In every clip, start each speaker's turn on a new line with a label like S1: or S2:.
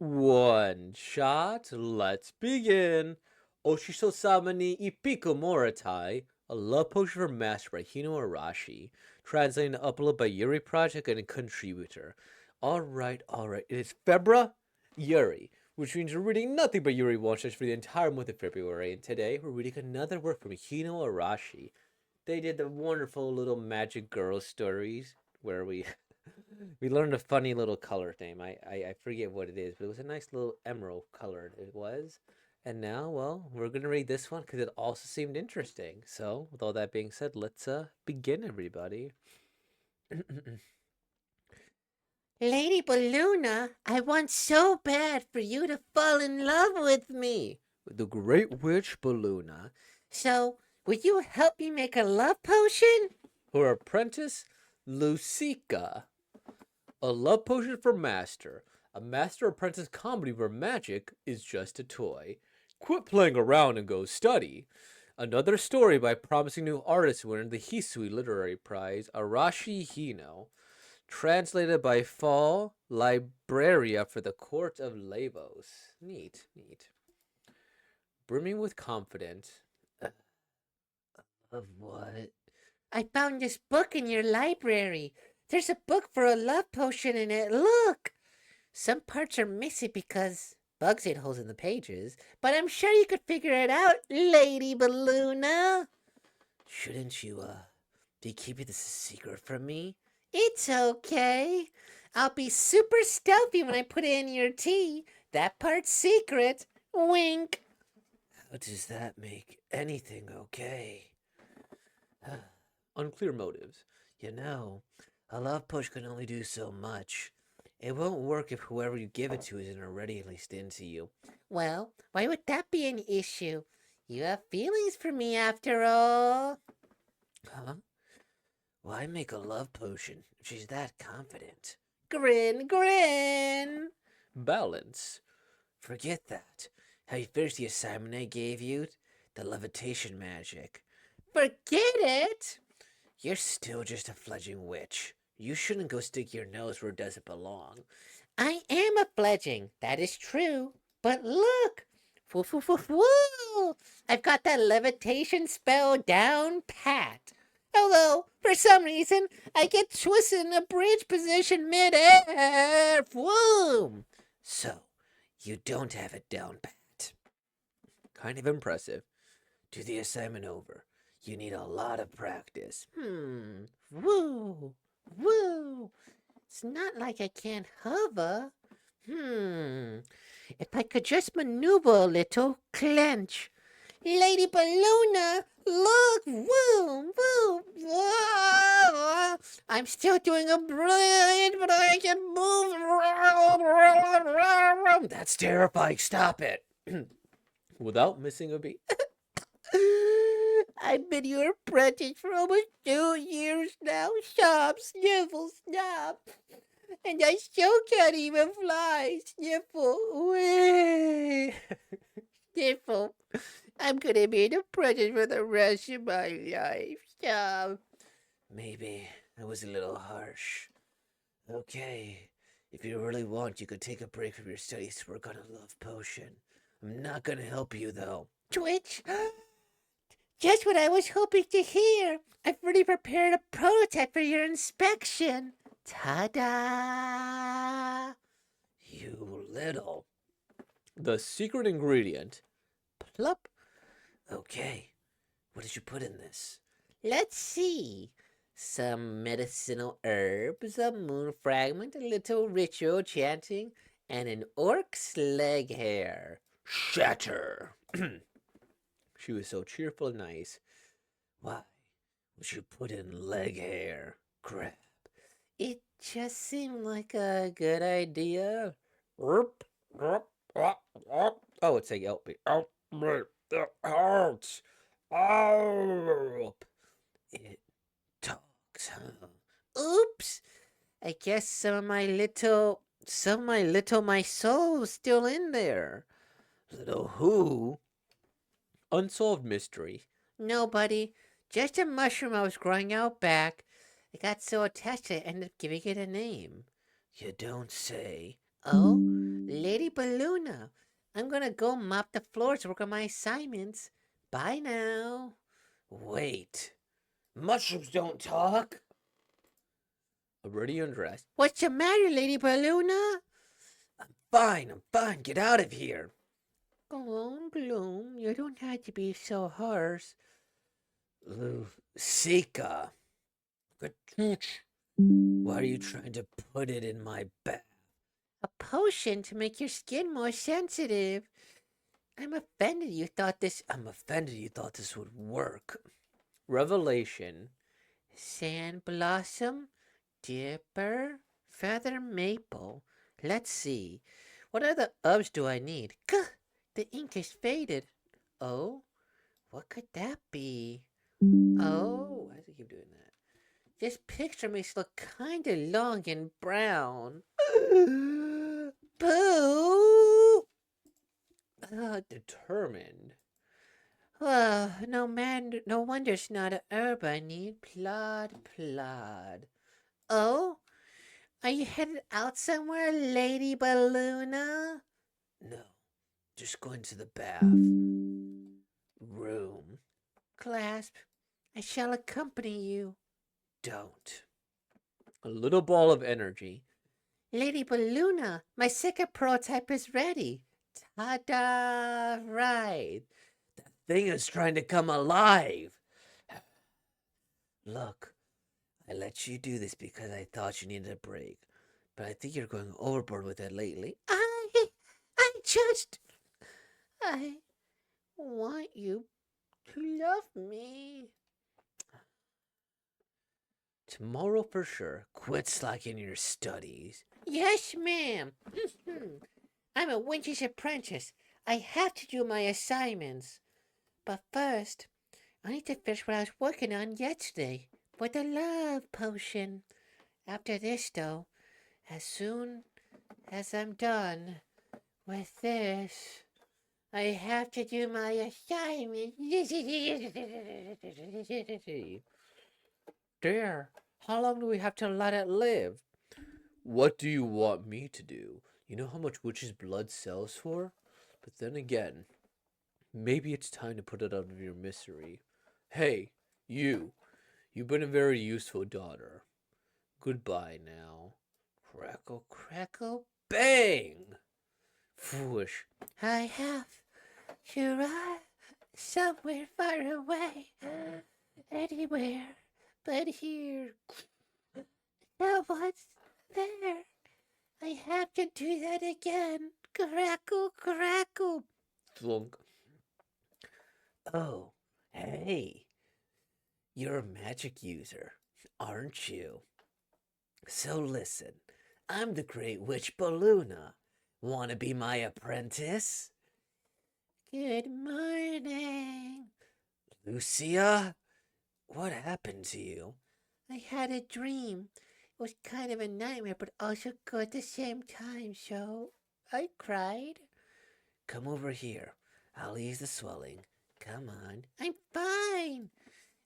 S1: One shot, let's begin. Oshishou-sama ni Ippuku Moritai, a love potion for master by Hino Arashi, translating to upload by Yuri Project and a contributor. Alright. It is Febra Yuri, which means we're reading nothing but Yuri one-shots for the entire month of February, and today we're reading another work from Hino Arashi. They did the wonderful little magic girl stories where we we learned a funny little color name. I forget what it is, but it was a nice little emerald colored. It was. And now, well, we're gonna read this one because it also seemed interesting. So, with all that being said, let's begin, everybody.
S2: Lady Balluna, I want so bad for you to fall in love with me.
S1: The Great Witch Balluna,
S2: So, would you help me make a love potion?
S1: her apprentice Lucica, a love potion for master. A master apprentice comedy where magic is just a toy. Quit playing around and go study. Another story by promising new artist winner the Hisui Literary Prize, Arashi Hino. Translated by Fall Libraria for the Court of Lavos. Neat. Brimming with confidence. Of what?
S2: I found this book in your library. There's a book for a love potion in it. Look! Some parts are missing because bugs ate holes in the pages, but I'm sure you could figure it out, Lady Balluna.
S1: Shouldn't you, be keeping this a secret from me?
S2: It's okay. I'll be super stealthy when I put it in your tea. That part's secret. Wink.
S1: How does that make anything okay? Unclear motives. You know, a love push can only do so much. It won't work if whoever you give it to isn't already at least into you.
S2: Well, why would that be an issue? You have feelings for me after all.
S1: Huh? Why make a love potion if she's that confident?
S2: Grin.
S1: Balance. Forget that. Have you finished the assignment I gave you? The levitation magic.
S2: Forget it.
S1: You're still just a fledgling witch. You shouldn't go stick your nose where it doesn't belong.
S2: I am a fledgling, that is true. But look. Woo! I've got that levitation spell down pat. Although, for some reason, I get twisted in a bridge position mid-air. Whoom!
S1: So, you don't have it down pat. Kind of impressive. Do the assignment over. You need a lot of practice.
S2: Woo! It's not like I can't hover. If I could just maneuver a little, clench. Lady Balluna, look! Woo! I'm still doing a brilliant, but I can move.
S1: That's terrifying. Stop it. Without missing a beat.
S2: I've been your apprentice for almost 2 years now. Stop, sniffle, stop. And I still can't even fly. Sniffle. Whee. Sniffle. I'm gonna be an apprentice for the rest of my life. Stop.
S1: Maybe I was a little harsh. Okay, if you really want, you could take a break from your studies to work on a love potion. I'm not gonna help you, though.
S2: Twitch. Just what I was hoping to hear. I've already prepared a prototype for your inspection. Ta-da!
S1: You little. The secret ingredient. Plop. Okay, what did you put in this?
S2: Let's see. Some medicinal herbs, a moon fragment, a little ritual chanting, and an orc's leg hair.
S1: Shatter. She was so cheerful and nice. Why would you put in leg hair? Crap.
S2: It just seemed like a good idea.
S1: Oh, it's a yelpy. Oh, it hurts. Oh, it talks, huh?
S2: Oops! I guess some of my soul was still in there.
S1: Little who? Unsolved mystery.
S2: Nobody. Just a mushroom I was growing out back. I got so attached I ended up giving it a name.
S1: You don't say.
S2: Oh, Lady Balloona, I'm gonna go mop the floors, work on my assignments. Bye now.
S1: Wait. Mushrooms don't talk. Already undressed.
S2: What's the matter, Lady Balloona?
S1: I'm fine. Get out of here.
S2: Gloom, gloom, you don't have to be so harsh.
S1: Sika. Why are you trying to put it in my bath?
S2: A potion to make your skin more sensitive. I'm offended you thought this.
S1: I'm offended you thought this would work. Revelation.
S2: Sand blossom, dipper, feather maple. Let's see. What other herbs do I need? Gah! The ink is faded. Oh, what could that be? Oh, why does it keep doing that? This picture makes it look kinda long and brown. Boo!
S1: Determined.
S2: Well, no wonder it's not a herb I need. Plod, plod. Oh, are you headed out somewhere, Lady Balloona?
S1: No, just going to the bath. Room.
S2: Clasp, I shall accompany you.
S1: Don't. A little ball of energy.
S2: Lady Balloona, my second prototype is ready. Ta-da! Right.
S1: The thing is trying to come alive. Look, I let you do this because I thought you needed a break. But I think you're going overboard with it lately.
S2: I want you to love me.
S1: Tomorrow for sure. Quit slacking in your studies.
S2: Yes, ma'am. I'm a witch's apprentice. I have to do my assignments. But first, I need to finish what I was working on yesterday with the love potion. After this, though, as soon as I'm done with this, I have to do my assignment.
S1: There. How long do we have to let it live? What do you want me to do? You know how much witch's blood sells for? But then again, maybe it's time to put it out of your misery. Hey, you. You've been a very useful daughter. Goodbye now. Crackle, crackle, bang! Whoosh.
S2: I have to run somewhere far away, anywhere but here. No one's there. I have to do that again. Crackle, crackle.
S1: Thunk. Oh, hey. You're a magic user, aren't you? So listen, I'm the great witch Balloona. Wanna be my apprentice?
S2: Good morning.
S1: Lucia? What happened to you?
S2: I had a dream. It was kind of a nightmare, but also good at the same time, so I cried.
S1: Come over here. I'll ease the swelling. Come on.
S2: I'm fine.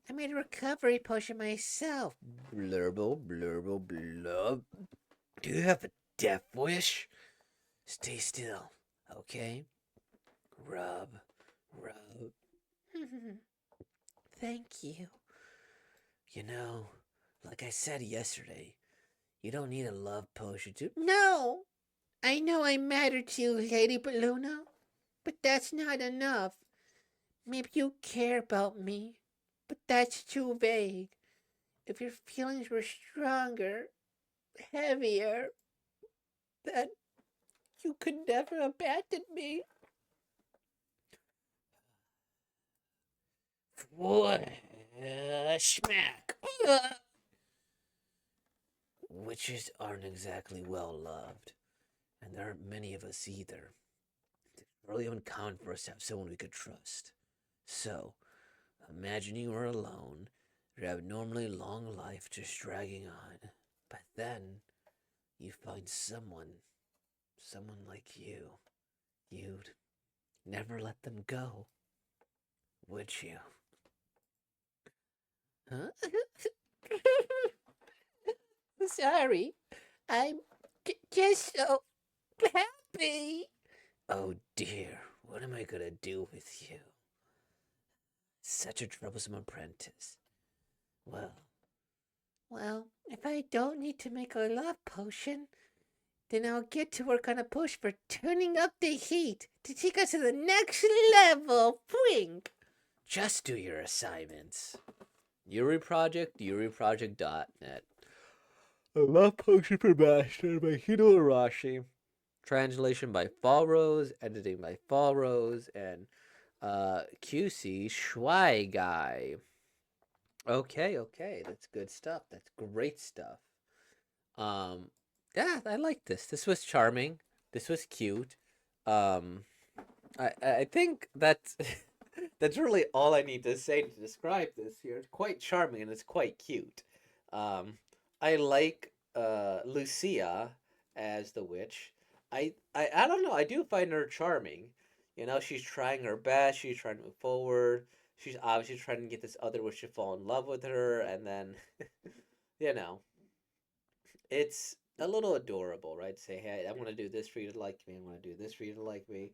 S2: I made a recovery potion myself.
S1: Blurble, blurble, blub. Do you have a death wish? Stay still, okay? Rub, rub.
S2: Thank you.
S1: You know, like I said yesterday, you don't need a love potion to.
S2: No! I know I matter to you, Lady Balloona, but that's not enough. Maybe you care about me, but that's too vague. If your feelings were stronger, heavier, then you could never abandon me.
S1: What? Smack! Witches aren't exactly well loved, and there aren't many of us either. It's really uncommon for us to have someone we could trust. So, imagine you were alone, your abnormally long life just dragging on, but then you find someone like you. You'd never let them go, would you?
S2: Huh? Sorry, I'm just so happy.
S1: Oh dear, what am I gonna do with you? Such a troublesome apprentice. Well,
S2: Well, if I don't need to make a love potion, then I'll get to work on a potion for turning up the heat to take us to the next level. Wink.
S1: just do your assignments. YuriProject.net. A love potion for master by Hino Arashi. Translation by Fall Rose, editing by Fall Rose, and QC Schwei Guy. Okay, that's good stuff. That's great stuff. Um, yeah, I like this. This was charming. This was cute. Um, I think that's that's really all I need to say to describe this here. It's quite charming and it's quite cute. Um, I like Lucia as the witch. I don't know. I do find her charming. You know, she's trying her best. She's trying to move forward. She's obviously trying to get this other witch to fall in love with her, and then, you know, it's a little adorable, right? Say, hey, I'm gonna do this for you to like me. I'm gonna do this for you to like me.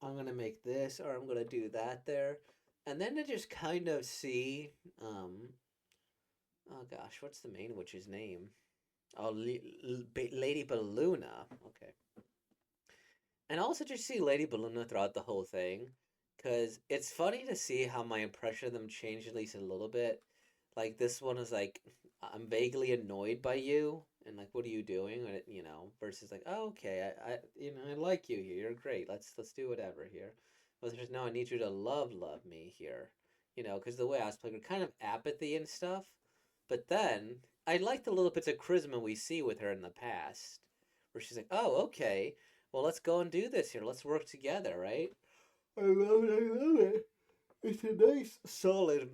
S1: I'm gonna make this, or I'm gonna do that there, and then to just kind of see, oh gosh, what's the main witch's name? Oh, Lady Balloona. Okay, and also just see Lady Balloona throughout the whole thing, because it's funny to see how my impression of them changed at least a little bit. Like this one is like, I'm vaguely annoyed by you, and like, what are you doing? You know, versus like, oh, okay, you know, I like you here. You're great. Let's do whatever here. But there's no, I need you to love me here. You know, because the way I was playing, kind of apathy and stuff. But then I like the little bits of charisma we see with her in the past, where she's like, oh, okay, well, let's go and do this here. Let's work together, right? I love it. I love it. It's a nice, solid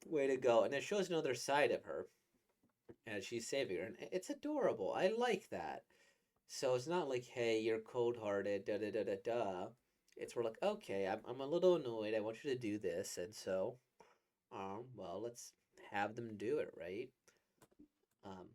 S1: way to go, and it shows another side of her as she's saving her, and it's adorable. I like that. So it's not like, hey, you're cold hearted, da da da da da. It's we're like, okay, I'm a little annoyed. I want you to do this, and so, well, let's have them do it, right? Um,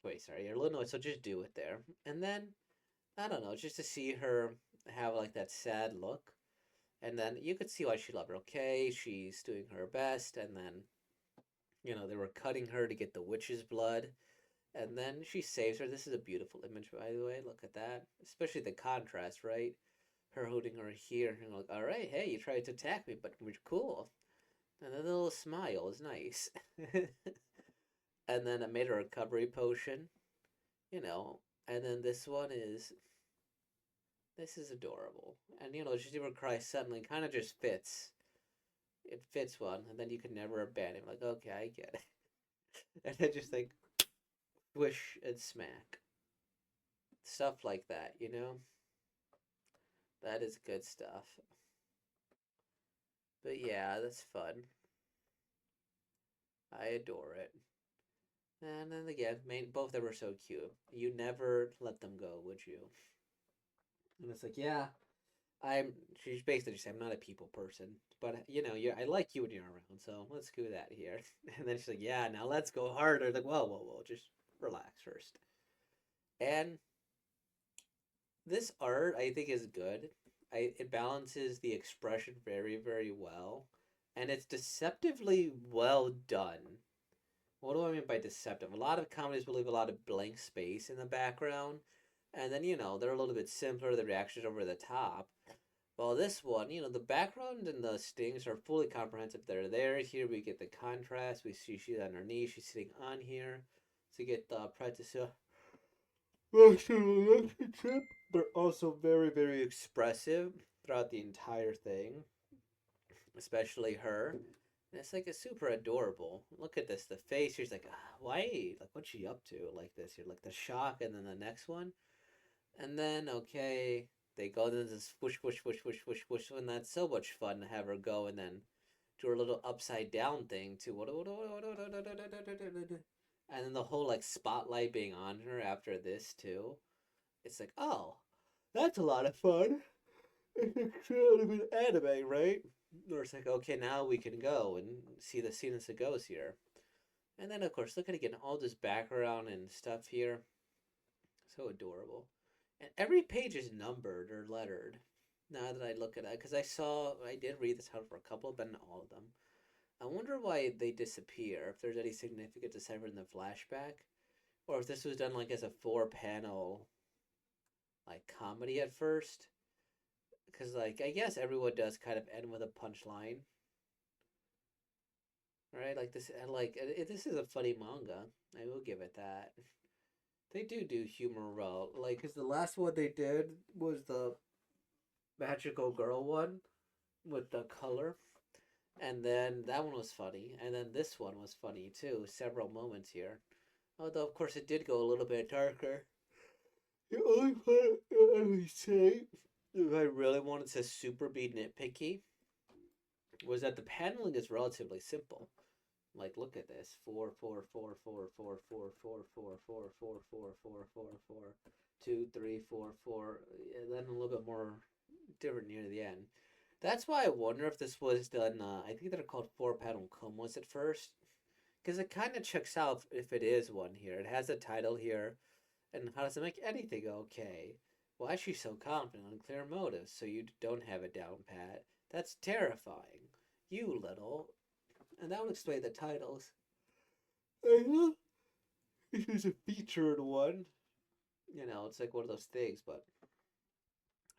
S1: wait, sorry, you're a little annoyed, so just do it there, and then I don't know, just to see her have like that sad look, and then you could see why she loved her. Okay, she's doing her best, and then they were cutting her to get the witch's blood, and then she saves her. This is a beautiful image, by the way. Look at that, especially the contrast, right? Her holding her here, and like, all right, hey, you tried to attack me, but we're cool. And then the little smile is nice. And then I made a recovery potion, you know. And then this is adorable, and just even cry suddenly kind of just fits. It fits one, and then you can never abandon. Like, okay, I get it. And then just like swish and smack, stuff like that. That is good stuff. But yeah, that's fun. I adore it. And then again, both of them are so cute. You never let them go, would you? And it's like, yeah, I'm. She's basically just saying, I'm not a people person, but I like you when you're around, so let's do that here. And then she's like, yeah, now let's go harder. Like, whoa, just relax first. And this art, I think, is good. It balances the expression very, very well, and it's deceptively well done. What do I mean by deceptive? A lot of comedies will leave a lot of blank space in the background, and then they're a little bit simpler. The reactions over the top. Well, this one, the background and the stings are fully comprehensive. They're there. Here we get the contrast. We see she's underneath. She's sitting on here to get the apprentice relationship. They're also very, very expressive throughout the entire thing, especially her. And it's like, it's super adorable. Look at this. The face. She's like, why? Like, what's she up to? Like this. You're like the shock, and then the next one. And then, okay, they go into this whoosh, and that's so much fun to have her go and then do her little upside down thing too. And then the whole like spotlight being on her after this too. It's like, oh, that's a lot of fun. It's sort of an anime, right? Or it's like, okay, now we can go and see the scene as it goes here. And then, of course, look at again all this background and stuff here. So adorable. And every page is numbered or lettered. Now that I look at it, because I did read this title for a couple, but not all of them. I wonder why they disappear. If there's any significance aside in the flashback, or if this was done like as a 4 panel like comedy at first. Because like I guess everyone does kind of end with a punchline, right? Like this is a funny manga. I will give it that. They do humor well. Like, cause the last one they did was the magical girl one with the color, and then that one was funny, and then this one was funny too. Several moments here, although of course it did go a little bit darker. The only part I would say, if I really wanted to super be nitpicky, was that the paneling is relatively simple. Like, look at this: 4, 4, 4, 4, 4, 4, 4, 4, 4, 4, 4, 4, 4, 4, 2, 3, 4, 4, and then a little bit more different near the end. That's why I wonder if this was done. I think they're called 4 panel combos at first, because it kind of checks out if it is one here. It has a title here, and how does it make anything okay? Why is she so confident on clear motives so you don't have it down pat? That's terrifying. You little. And that would explain the titles. I know this is a featured one. You know, it's like one of those things, but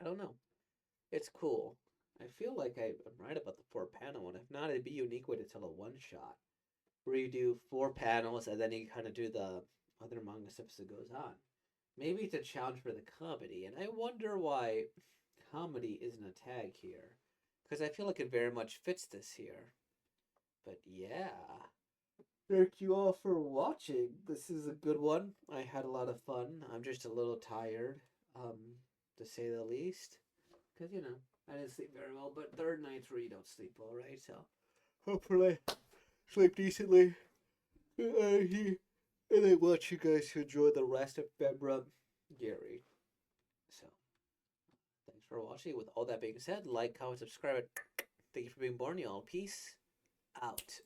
S1: I don't know. It's cool. I feel like I'm right about the 4 panel one. If not, it'd be a unique way to tell a one shot. Where you do 4 panels and then you kind of do the other manga stuff as it goes on. Maybe it's a challenge for the comedy, and I wonder why comedy isn't a tag here. Because I feel like it very much fits this here. But yeah. Thank you all for watching. This is a good one. I had a lot of fun. I'm just a little tired, to say the least. Because, you know, I didn't sleep very well, but third nights where you don't sleep well, right? So hopefully sleep decently. And I want you guys to enjoy the rest of February. Gary. So, thanks for watching. With all that being said, like, comment, subscribe. Thank you for being born, y'all. Peace out.